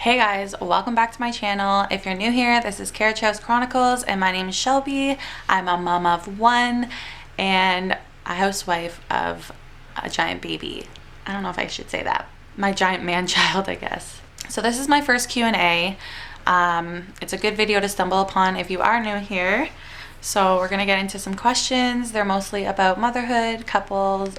Hey guys, welcome back to my channel. If you're new here, this is Carriage House Chronicles and my name is Shelby. I'm a mom of one and a housewife of a giant baby. I don't know if I should say that. My giant man-child, I guess. So this is my first Q&A. It's a good video to stumble upon if you are new here. So we're gonna get into some questions. They're mostly about motherhood, couples,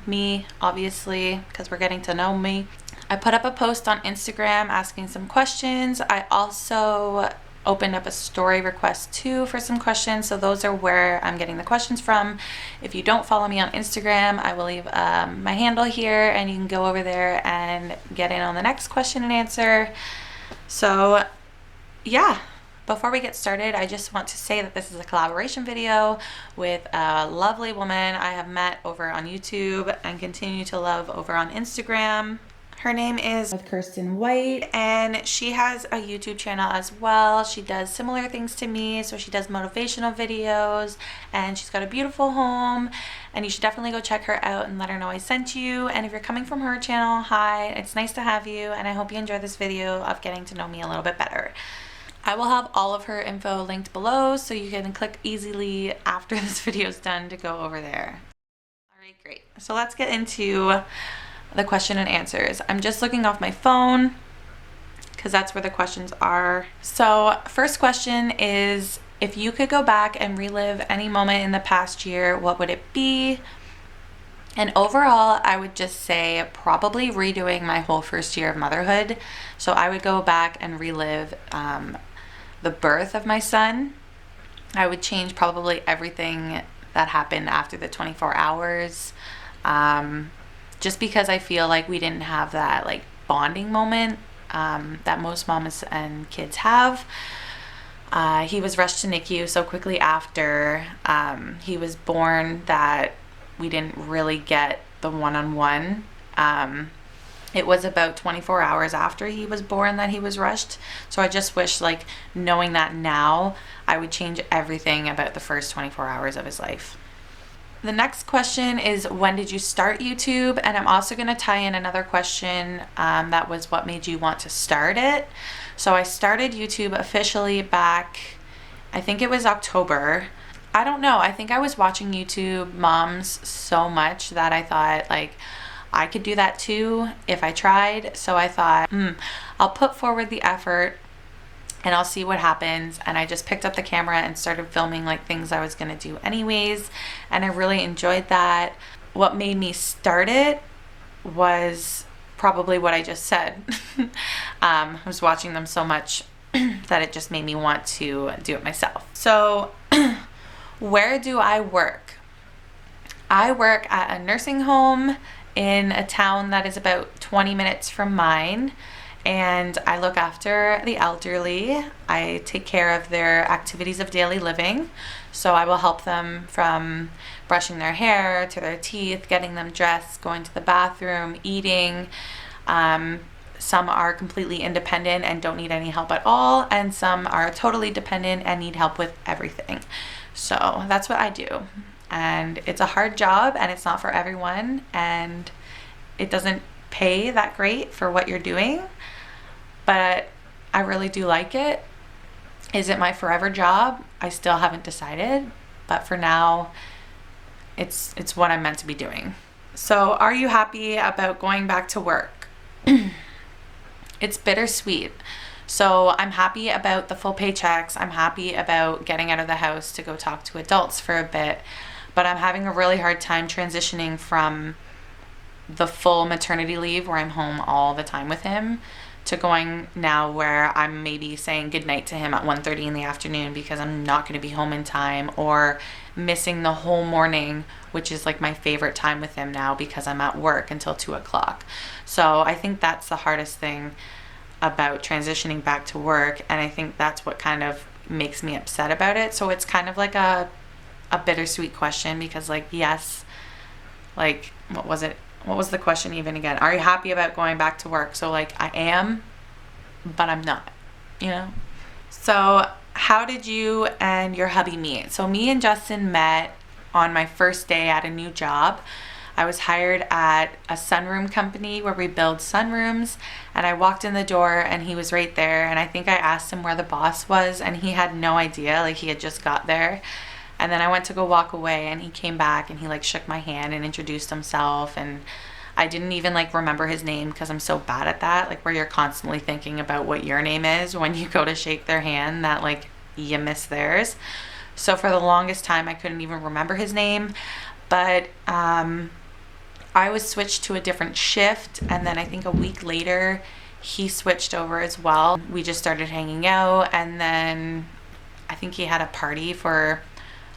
me, obviously, because we're getting to know me. I put up a post on Instagram asking some questions. I also opened up a story request too for some questions. So those are where I'm getting the questions from. If you don't follow me on Instagram, I will leave my handle here and you can go over there and get in on the next question and answer. So yeah. Before we get started, I just want to say that this is a collaboration video with a lovely woman I have met over on YouTube and continue to love over on Instagram. Her name is Kristen White and she has a YouTube channel as well. She does similar things to me, so she does motivational videos and she's got a beautiful home and you should definitely go check her out and let her know I sent you. And if you're coming from her channel, hi, it's nice to have you and I hope you enjoy this video of getting to know me a little bit better. I will have all of her info linked below so you can click easily after this video is done to go over there. All right, great. So let's get into the question and answers. I'm just looking off my phone because that's where the questions are. So first question is, if you could go back and relive any moment in the past year, what would it be? And overall, I would just say probably redoing my whole first year of motherhood. So I would go back and relive the birth of my son. I would change probably everything that happened after the 24 hours. Just because I feel like we didn't have that like bonding moment that most moms and kids have. He was rushed to NICU so quickly after he was born that we didn't really get the one-on-one. It was about 24 hours after he was born that he was rushed. So I just wish, like, knowing that now, I would change everything about the first 24 hours of his life. The next question is, when did you start YouTube? And I'm also going to tie in another question that was, what made you want to start it? So I started YouTube officially back, I think it was October. I don't know. I think I was watching YouTube moms so much that I thought, like, I could do that too if I tried. So I thought, I'll put forward the effort and I'll see what happens. And I just picked up the camera and started filming like things I was going to do anyways. And I really enjoyed that. What made me start it was probably what I just said. I was watching them so much that it just made me want to do it myself. So where do I work? I work at a nursing home in a town that is about 20 minutes from mine, and I look after the elderly. I take care of their activities of daily living, so I will help them from brushing their hair to their teeth, getting them dressed, going to the bathroom, eating. Some are completely independent and don't need any help at all, and some are totally dependent and need help with everything. So that's what I do. And it's a hard job and it's not for everyone and it doesn't pay that great for what you're doing, but I really do like it. Is it my forever job? I still haven't decided, but for now it's what I'm meant to be doing. So are you happy about going back to work? It's bittersweet. So I'm happy about the full paychecks. I'm happy about getting out of the house to go talk to adults for a bit. But I'm having a really hard time transitioning from the full maternity leave where I'm home all the time with him to going now where I'm maybe saying goodnight to him at 1:30 in the afternoon because I'm not going to be home in time, or missing the whole morning, which is like my favorite time with him now because I'm at work until 2 o'clock. So I think that's the hardest thing about transitioning back to work, and I think that's what kind of makes me upset about it. So it's kind of like a bittersweet question because, like, yes, like, what was the question even again? Are you happy about going back to work? So like, I am, but I'm not, you know? So how did you and your hubby meet? So me and Justin met on my first day at a new job. I was hired at a sunroom company where we build sunrooms, and I walked in the door and he was right there, and I think I asked him where the boss was and he had no idea, like he had just got there. And then I went to go walk away and he came back and he like shook my hand and introduced himself, and I didn't even like remember his name because I'm so bad at that, like where you're constantly thinking about what your name is when you go to shake their hand, that like you miss theirs. So for the longest time I couldn't even remember his name. But I was switched to a different shift, and then I think a week later he switched over as well. We just started hanging out, and then I think he had a party for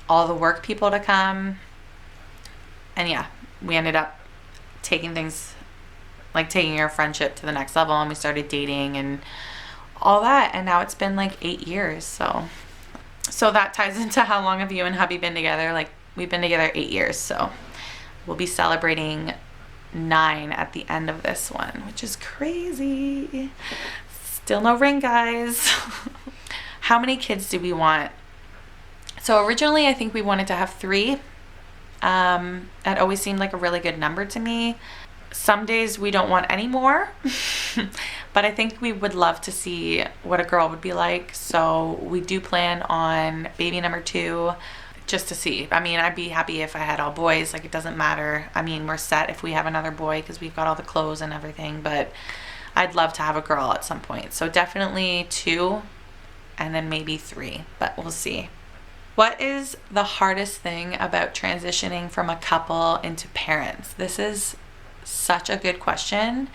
all the work people to come, and yeah, we ended up taking our friendship to the next level, and we started dating and all that, and now it's been like 8 years. So that ties into how long have you and hubby been together. Like, we've been together 8 years, so we'll be celebrating 9 at the end of this one, which is crazy. Still no ring, guys. How many kids do we want? So originally I think we wanted to have 3. That always seemed like a really good number to me. Some days we don't want any more, but I think we would love to see what a girl would be like. So we do plan on baby number 2, just to see. I mean, I'd be happy if I had all boys, like it doesn't matter. I mean, we're set if we have another boy because we've got all the clothes and everything, but I'd love to have a girl at some point. So definitely 2 and then maybe 3, but we'll see. What is the hardest thing about transitioning from a couple into parents? This is such a good question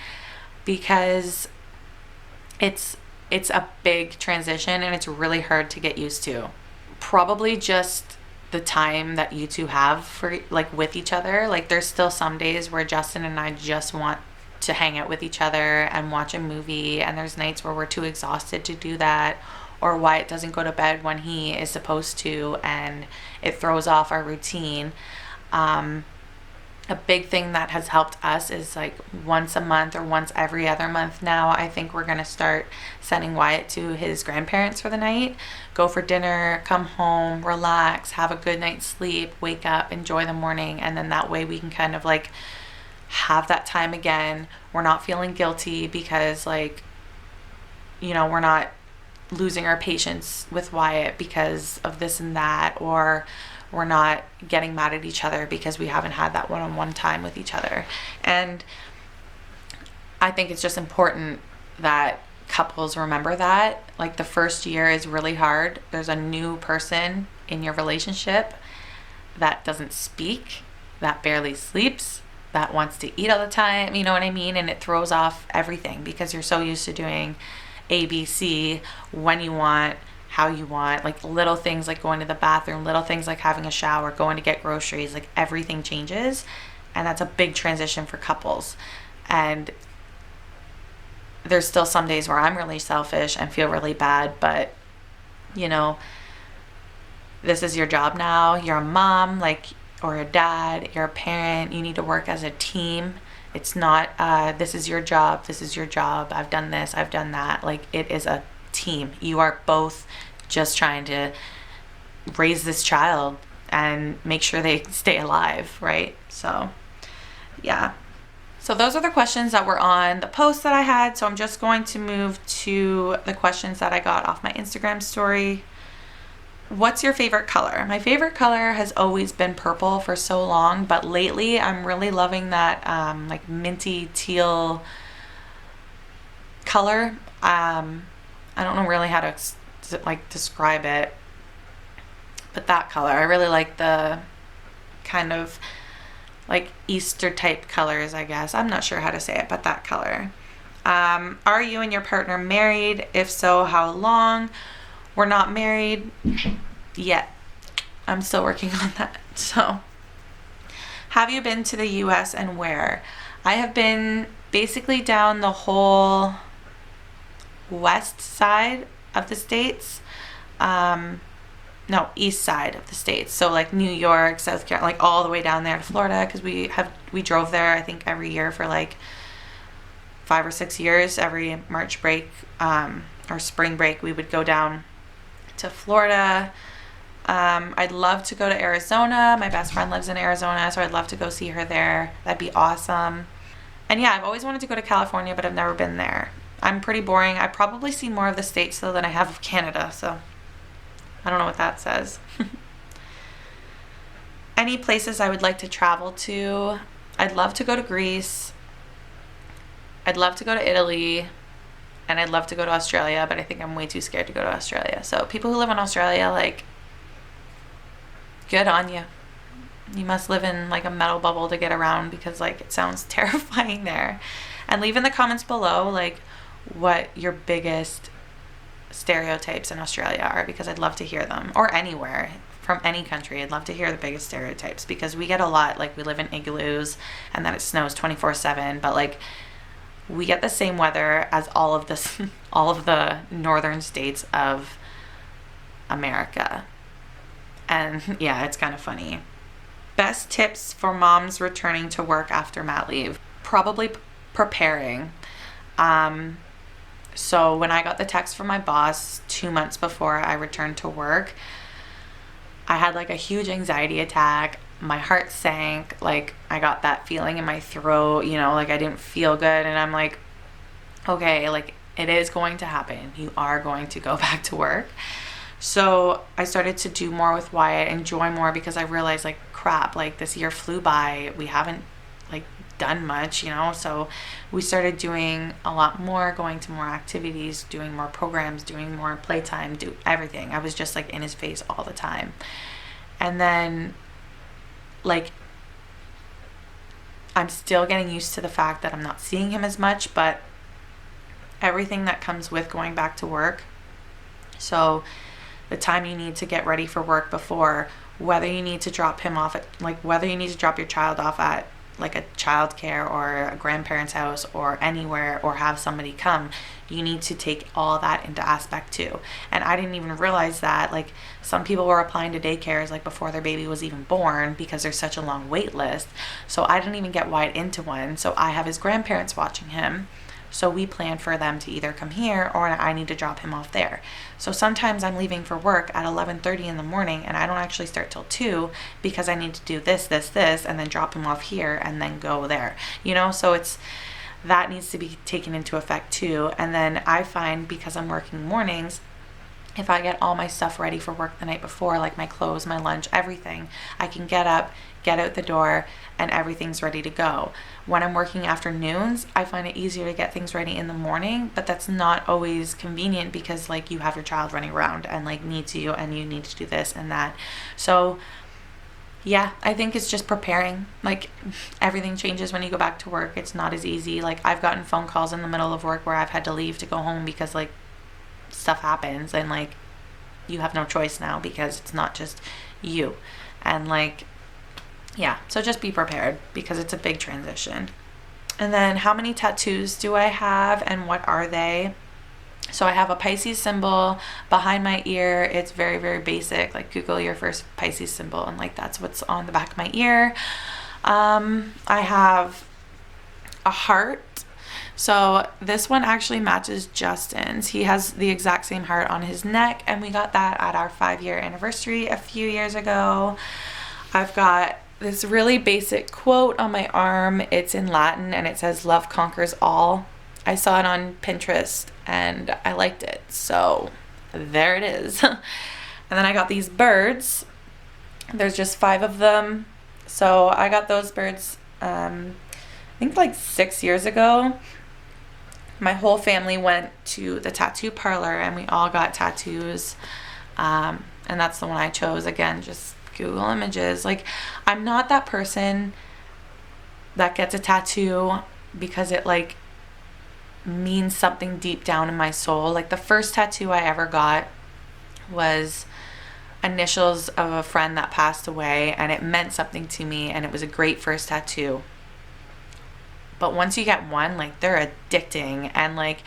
because it's a big transition and it's really hard to get used to. Probably just the time that you two have for like with each other. Like there's still some days where Justin and I just want to hang out with each other and watch a movie, and there's nights where we're too exhausted to do that, or Wyatt doesn't go to bed when he is supposed to, and it throws off our routine. A big thing that has helped us is like once a month or once every other month now, I think we're going to start sending Wyatt to his grandparents for the night, go for dinner, come home, relax, have a good night's sleep, wake up, enjoy the morning, and then that way we can kind of like have that time again. We're not feeling guilty because like, you know, we're not losing our patience with Wyatt because of this and that, or we're not getting mad at each other because we haven't had that one-on-one time with each other. And I think it's just important that couples remember that. Like the first year is really hard. There's a new person in your relationship that doesn't speak, that barely sleeps, that wants to eat all the time, you know what I mean? And it throws off everything because you're so used to doing A, B, C, when you want, how you want, like little things like going to the bathroom, little things like having a shower, going to get groceries, like everything changes. And that's a big transition for couples. And there's still some days where I'm really selfish and feel really bad, but you know, this is your job now. You're a mom, like, or a dad, you're a parent, you need to work as a team. It's not, this is your job, I've done this, I've done that. Like, it is a team. You are both just trying to raise this child and make sure they stay alive, right? So, yeah. So those are the questions that were on the post that I had. So I'm just going to move to the questions that I got off my Instagram story. What's your favorite color? My favorite color has always been purple for so long, but lately I'm really loving that like minty teal color. I don't know really how to like describe it, but that color, I really like the kind of like Easter type colors, I guess. I'm not sure how to say it, but that color. Are you and your partner married? If so, how long? We're not married yet. I'm still working on that. So, have you been to the US and where? I have been basically down the whole west side of the states. No, east side of the states. So like New York, South Carolina, like all the way down there to Florida, because we drove there I think every year for like 5 or 6 years. Every March break or spring break we would go down to Florida. I'd love to go to Arizona. My best friend lives in Arizona, so I'd love to go see her there. That'd be awesome. And yeah, I've always wanted to go to California, but I've never been there. I'm pretty boring. I've probably seen more of the States though than I have of Canada, so I don't know what that says. Any places I would like to travel to? I'd love to go to Greece. I'd love to go to Italy. And I'd love to go to Australia, but I think I'm way too scared to go to Australia. So people who live in Australia, like, good on you. You must live in like a metal bubble to get around, because like it sounds terrifying there. And leave in the comments below like what your biggest stereotypes in Australia are, because I'd love to hear them, or anywhere from any country. I'd love to hear the biggest stereotypes, because we get a lot, like we live in igloos and then it snows 24/7, but like we get the same weather as all of this all of the northern states of America. And yeah, it's kind of funny. Best tips for moms returning to work after mat leave. Probably preparing. So when I got the text from my boss 2 months before I returned to work, I had like a huge anxiety attack. My heart sank. Like I got that feeling in my throat, you know, like I didn't feel good. And I'm like, okay, like it is going to happen. You are going to go back to work. So I started to do more with Wyatt, enjoy more, because I realized like crap, like this year flew by. We haven't like done much, you know. So we started doing a lot more, going to more activities, doing more programs, doing more playtime, do everything. I was just like in his face all the time. And then like I'm still getting used to the fact that I'm not seeing him as much, but everything that comes with going back to work. So the time you need to get ready for work before, whether you need to drop him off at, like whether you need to drop your child off at like a childcare or a grandparent's house or anywhere, or have somebody come, you need to take all that into aspect too. And I didn't even realize that like some people were applying to daycares like before their baby was even born, because there's such a long wait list. So I didn't even get Wyatt into one. So I have his grandparents watching him. So we plan for them to either come here or I need to drop him off there. So sometimes I'm leaving for work at 11:30 in the morning and I don't actually start till 2, because I need to do this, and then drop him off here and then go there. You know, so it's that needs to be taken into effect too. And then I find, because I'm working mornings, if I get all my stuff ready for work the night before, like my clothes, my lunch, everything, I can get up, get out the door, and everything's ready to go. When I'm working afternoons, I find it easier to get things ready in the morning, but that's not always convenient, because like you have your child running around and like needs you, and you need to do this and that. So yeah, I think it's just preparing. Like everything changes when you go back to work. It's not as easy. Like I've gotten phone calls in the middle of work where I've had to leave to go home because like stuff happens, and like you have no choice now, because it's not just you. And like yeah, so just be prepared, because it's a big transition. And then how many tattoos do I have and what are they? So I have a Pisces symbol behind my ear. It's very, very basic. Like Google your first Pisces symbol, and like that's what's on the back of my ear. I have a heart. So this one actually matches Justin's. He has the exact same heart on his neck, and we got that at our 5-year anniversary a few years ago. I've got this really basic quote on my arm. It's in Latin and it says, "Love conquers all." I saw it on Pinterest and I liked it, so there it is. And then I got these birds. There's just 5 of them. So I got those birds I think like 6 years ago. My whole family went to the tattoo parlor and we all got tattoos, and that's the one I chose. Again, just Google images. Like I'm not that person that gets a tattoo because it like means something deep down in my soul. Like the first tattoo I ever got was initials of a friend that passed away, and it meant something to me, and it was a great first tattoo. But once you get one, like they're addicting, and like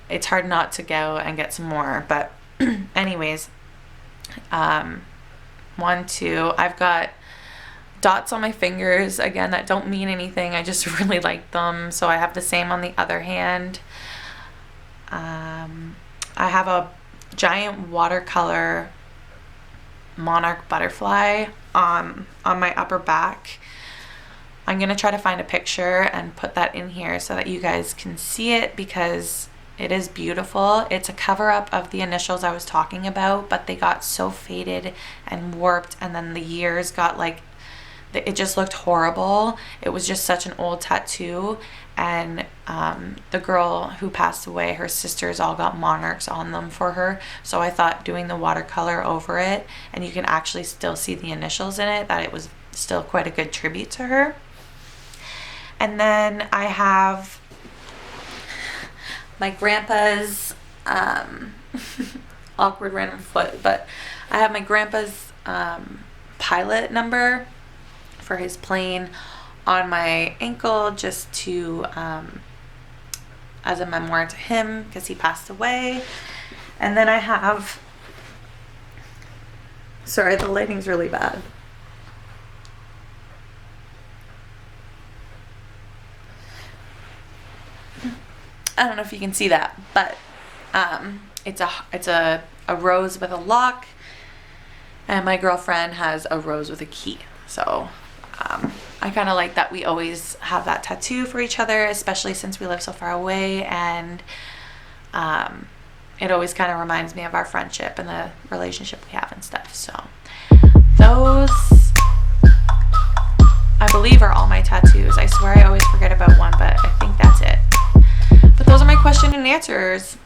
it's hard not to go and get some more. But anyways, 1, 2, I've got dots on my fingers, again, that don't mean anything. I just really like them. So I have the same on the other hand. I have a giant watercolor monarch butterfly on my upper back. I'm gonna try to find a picture and put that in here so that you guys can see it, because it is beautiful. It's a cover up of the initials I was talking about, but they got so faded and warped, and then the years got like, it just looked horrible. It was just such an old tattoo, and the girl who passed away, her sisters all got monarchs on them for her, so I thought doing the watercolor over it, and you can actually still see the initials in it, that it was still quite a good tribute to her. And then I have my grandpa's awkward random foot, but I have my grandpa's pilot number for his plane on my ankle, just to as a memoir to him, because he passed away. And then I have, sorry, the lighting's really bad. I don't know if you can see that, but it's a rose with a lock, and my girlfriend has a rose with a key. So I kind of like that we always have that tattoo for each other, especially since we live so far away, and it always kind of reminds me of our friendship and the relationship we have and stuff. So those, I believe, are all my tattoos. I swear I always forget about one, but I think that's it. But those are my question and answers.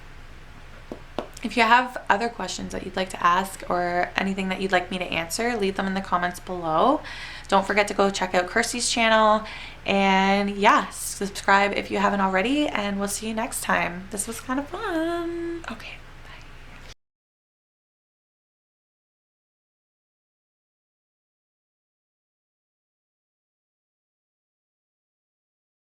If you have other questions that you'd like to ask, or anything that you'd like me to answer, leave them in the comments below. Don't forget to go check out Kirsty's channel, and yeah, subscribe if you haven't already, and we'll see you next time. This was kind of fun. Okay.